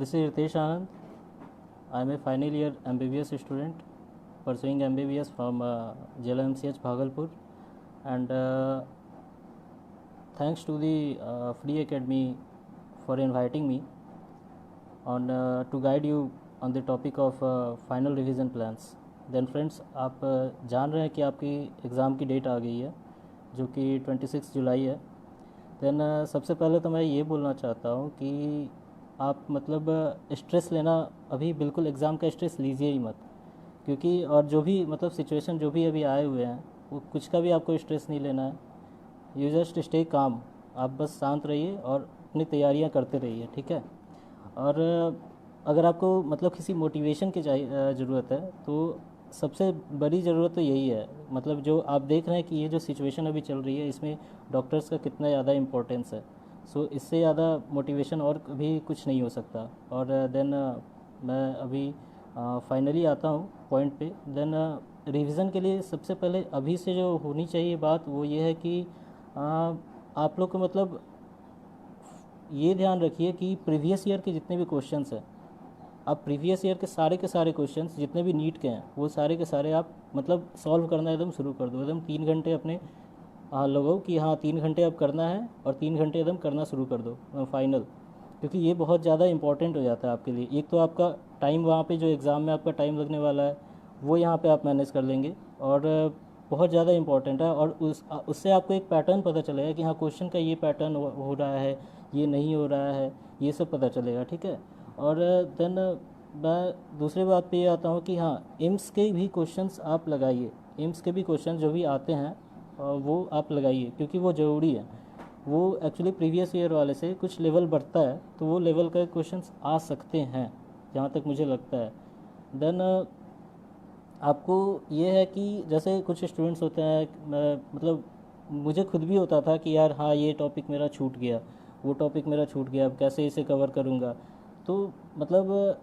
This is Ritesh Anand. I am a final year MBBS student pursuing MBBS from JLMCH Bhagalpur, and thanks to the Free Academy for inviting me on to guide you on the topic of final revision plans. Then friends, आप जान रहे हैं कि आपकी exam की date आ गई है जो कि 26 जुलाई है. देन सबसे पहले तो मैं ये बोलना चाहता हूँ कि आप मतलब स्ट्रेस लेना अभी बिल्कुल एग्ज़ाम का स्ट्रेस लीजिए ही मत, क्योंकि और जो भी मतलब सिचुएशन जो भी अभी आए हुए हैं वो कुछ का भी आपको स्ट्रेस नहीं लेना है. यू जस्ट स्टे काम, आप बस शांत रहिए और अपनी तैयारियां करते रहिए, ठीक है. और अगर आपको मतलब किसी मोटिवेशन की ज़रूरत है तो सबसे बड़ी ज़रूरत तो यही है, मतलब जो आप देख रहे हैं कि ये जो सिचुएशन अभी चल रही है इसमें डॉक्टर्स का कितना ज़्यादा इम्पोर्टेंस है. सो इससे ज़्यादा मोटिवेशन और भी कुछ नहीं हो सकता. और देन मैं अभी फाइनली आता हूँ पॉइंट पे. देन रिवीजन के लिए सबसे पहले अभी से जो होनी चाहिए बात वो ये है कि आप लोग को मतलब ये ध्यान रखिए कि प्रीवियस ईयर के जितने भी क्वेश्चंस हैं, आप प्रीवियस ईयर के सारे क्वेश्चंस जितने भी नीट के हैं वो सारे के सारे आप मतलब सॉल्व करना एकदम शुरू कर दो. एकदम 3 घंटे अपने लगाओ कि हाँ 3 घंटे अब करना है और 3 घंटे एकदम करना शुरू कर दो फाइनल, क्योंकि ये बहुत ज़्यादा इंपॉर्टेंट हो जाता है आपके लिए. एक तो आपका टाइम वहाँ पे जो एग्ज़ाम में आपका टाइम लगने वाला है वो यहाँ पे आप मैनेज कर लेंगे और बहुत ज़्यादा इंपॉर्टेंट है. और उससे आपको एक पैटर्न पता चलेगा कि हाँ क्वेश्चन का ये पैटर्न हो रहा है, ये नहीं हो रहा है, ये सब पता चलेगा, ठीक है. और देन मैं दूसरी बात पे ये आता हूँ कि हाँ एम्स के भी क्वेश्चंस आप लगाइए. एम्स के भी क्वेश्चन जो भी आते हैं वो आप लगाइए, क्योंकि वो ज़रूरी है. वो एक्चुअली प्रीवियस ईयर वाले से कुछ लेवल बढ़ता है तो वो लेवल का क्वेश्चंस आ सकते हैं जहाँ तक मुझे लगता है. देन आपको ये है कि जैसे कुछ स्टूडेंट्स होते हैं, मतलब मुझे खुद भी होता था कि यार हाँ ये टॉपिक मेरा छूट गया, वो टॉपिक मेरा छूट गया, अब कैसे इसे कवर करूँगा. तो मतलब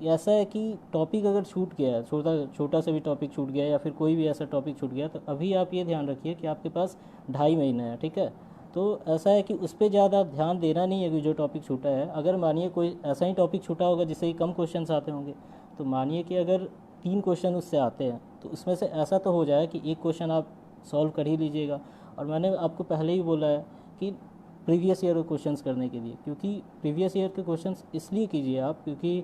ऐसा है कि टॉपिक अगर छूट गया है, छोटा सा भी टॉपिक छूट गया या फिर कोई भी ऐसा टॉपिक छूट गया, तो अभी आप ये ध्यान रखिए कि आपके पास 2.5 महीने हैं, ठीक है. तो ऐसा है कि उस पर ज़्यादा ध्यान देना नहीं है कि जो टॉपिक छूटा है. अगर मानिए कोई ऐसा ही टॉपिक छूटा होगा जिससे ही कम क्वेश्चन आते होंगे, तो मानिए कि अगर 3 क्वेश्चन उससे आते हैं तो उसमें से ऐसा तो हो जाए कि एक क्वेश्चन आप सॉल्व कर ही लीजिएगा. और मैंने आपको पहले ही बोला है कि प्रीवियस ईयर के क्वेश्चंस करने के लिए, क्योंकि प्रीवियस ईयर के क्वेश्चंस इसलिए कीजिए आप क्योंकि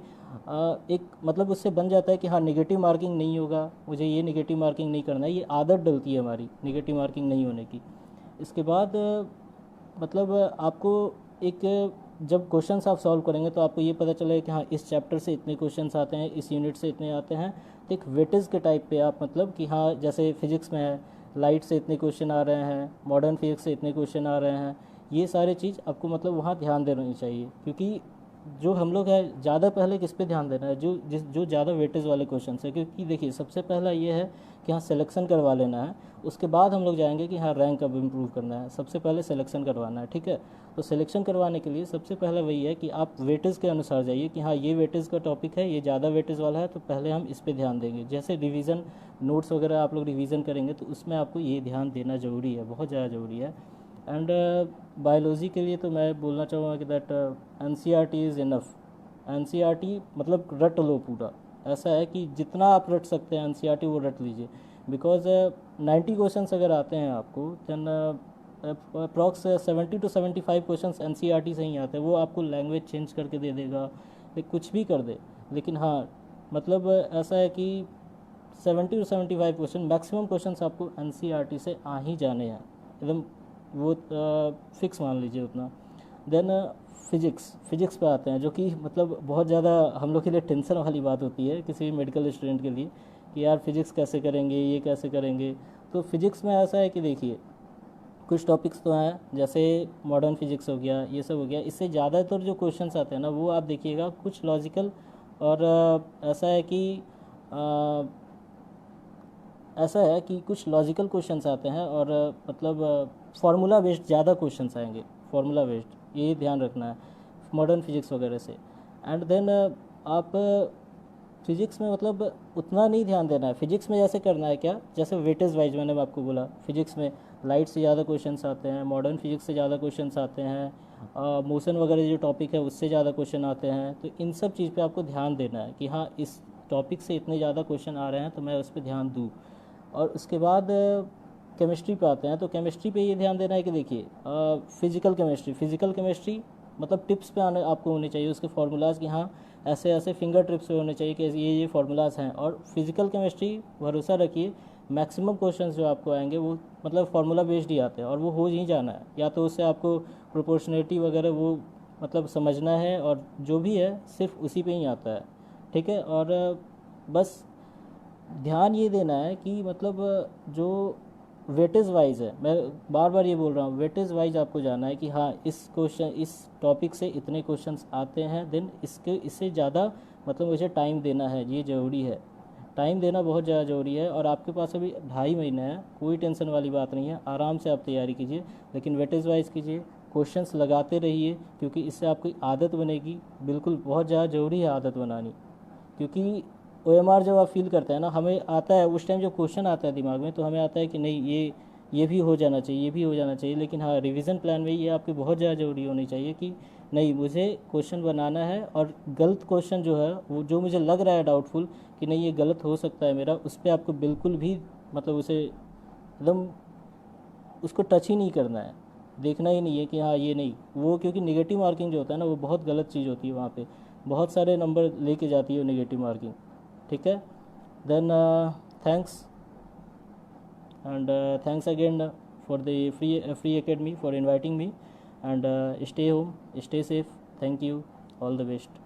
एक मतलब उससे बन जाता है कि हाँ नेगेटिव मार्किंग नहीं होगा, मुझे ये नेगेटिव मार्किंग नहीं करना है. ये आदत डलती है हमारी नेगेटिव मार्किंग नहीं होने की. इसके बाद मतलब आपको एक जब क्वेश्चंस आप सॉल्व करेंगे तो आपको ये पता चलेगा कि हाँ इस चैप्टर से इतने क्वेश्चंस आते हैं, इस यूनिट से इतने आते हैं. तो एक वेटेज के टाइप पे आप मतलब कि हाँ जैसे फिजिक्स में है लाइट से इतने क्वेश्चन आ रहे हैं, मॉडर्न फिजिक्स से इतने क्वेश्चन आ रहे हैं, ये सारे चीज़ आपको मतलब वहाँ ध्यान देनी चाहिए. क्योंकि जो हम लोग हैं ज़्यादा पहले किस पे ध्यान देना है, जो ज़्यादा वेटेज वाले क्वेश्चन है. क्योंकि देखिए सबसे पहला ये है कि हाँ सिलेक्शन करवा लेना है, उसके बाद हम लोग जाएंगे कि हाँ रैंक अब इम्प्रूव करना है. सबसे पहले सिलेक्शन करवाना है, ठीक है. तो सिलेक्शन करवाने के लिए सबसे पहला वही है कि आप वेटेज के अनुसार जाइए कि हाँ ये वेटेज का टॉपिक है, ये ज़्यादा वेटेज वाला है, तो पहले हम इस पर ध्यान देंगे. जैसे रिवीजन नोट्स वगैरह आप लोग रिवीजन करेंगे तो उसमें आपको ये ध्यान देना ज़रूरी है, बहुत ज़्यादा ज़रूरी है. एंड बायोलॉजी के लिए तो मैं बोलना चाहूँगा कि that NCERT is enough. NCERT मतलब रट लो पूरा. ऐसा है कि जितना आप रट सकते हैं NCERT वो रट लीजिए. बिकॉज 90 क्वेश्चन अगर आते हैं आपको, then approx 70 to 75 question NCERT से ही आते हैं. वो आपको लैंग्वेज चेंज करके दे देगा, कुछ भी कर दे, लेकिन हाँ मतलब ऐसा है कि 70 to 75 क्वेश्चन मैक्सिमम क्वेश्चन आपको NCERT से आ ही जाने हैं, एकदम वो फिक्स मान लीजिए उतना. देन फिजिक्स पे आते हैं, जो कि मतलब बहुत ज़्यादा हम लोग के लिए टेंशन वाली बात होती है किसी भी मेडिकल स्टूडेंट के लिए कि यार फिजिक्स कैसे करेंगे, ये कैसे करेंगे. तो फिजिक्स में ऐसा है कि देखिए कुछ टॉपिक्स तो हैं जैसे मॉडर्न फिजिक्स हो गया, ये सब हो गया. इससे ज़्यादातर जो क्वेश्चंस आते हैं ना वो आप देखिएगा कुछ लॉजिकल और ऐसा है कि कुछ लॉजिकल क्वेश्चंस आते हैं और मतलब फार्मूला बेस्ड ज़्यादा क्वेश्चंस आएंगे, फार्मूला बेस्ड, ये ध्यान रखना है मॉडर्न फिजिक्स वगैरह से. एंड देन आप फिजिक्स में मतलब उतना नहीं ध्यान देना है. फिजिक्स में जैसे करना है क्या, जैसे वेटेज वाइज मैंने आपको बोला, फिजिक्स में लाइट से ज़्यादा क्वेश्चंस आते हैं, मॉडर्न फिजिक्स से ज़्यादा क्वेश्चंस आते हैं, मोशन वगैरह जो टॉपिक है उससे ज़्यादा क्वेश्चन आते हैं। तो इन सब चीज़ पे आपको ध्यान देना है कि हाँ इस टॉपिक से इतने ज़्यादा क्वेश्चन आ रहे हैं तो मैं उस पर ध्यान दूँ। और उसके बाद केमिस्ट्री पे आते हैं। तो केमिस्ट्री पे ये ध्यान देना है कि देखिए फिज़िकल केमिस्ट्री मतलब टिप्स पे आने आपको होने चाहिए, उसके फार्मूलाज कि हाँ ऐसे ऐसे फिंगर टिप्स पे होने चाहिए कि ये फार्मूलाज हैं। और फिज़िकल केमिस्ट्री भरोसा रखिए मैक्सिमम क्वेश्चंस जो आपको आएंगे वो मतलब फार्मूला बेस्ड ही आते हैं और वो हो ही जाना है, या तो उससे आपको प्रोपोर्शनलिटी वगैरह वो मतलब समझना है और जो भी है सिर्फ उसी पे ही आता है। ठीक है। और बस ध्यान ये देना है कि मतलब जो वेटेज वाइज है, मैं बार बार ये बोल रहा हूँ, वेटेज वाइज आपको जाना है कि हाँ इस टॉपिक से इतने क्वेश्चंस आते हैं, देन इससे ज़्यादा मतलब मुझे टाइम देना है, ये ज़रूरी है। टाइम देना बहुत ज़्यादा ज़रूरी है। और आपके पास अभी 2.5 महीने है, कोई टेंशन वाली बात नहीं है, आराम से आप तैयारी कीजिए, लेकिन वेटेज वाइज कीजिए, क्वेश्चंस लगाते रहिए, क्योंकि इससे आपकी आदत बनेगी। बिल्कुल बहुत ज़्यादा ज़रूरी है आदत बनानी, क्योंकि OMR जब आप फील करते हैं ना, हमें आता है उस टाइम जब क्वेश्चन आता है दिमाग में, तो हमें आता है कि नहीं ये भी हो जाना चाहिए, ये भी हो जाना चाहिए। लेकिन हाँ रिवीजन प्लान में ये आपकी बहुत ज़्यादा ज़रूरी होनी चाहिए कि नहीं मुझे क्वेश्चन बनाना है, और गलत क्वेश्चन जो है वो जो मुझे लग रहा है डाउटफुल कि नहीं ये गलत हो सकता है मेरा, उस पर आपको बिल्कुल भी मतलब उसे एकदम उसको टच ही नहीं करना है, देखना ही नहीं है कि हाँ ये नहीं वो, क्योंकि नेगेटिव मार्किंग जो होता है ना वो बहुत गलत चीज़ होती है, वहाँ पे बहुत सारे नंबर लेके जाती है वो नेगेटिव मार्किंग। ठीक है। Then thanks and thanks again for the free academy for inviting me, and stay home, stay safe. Thank you, all the best.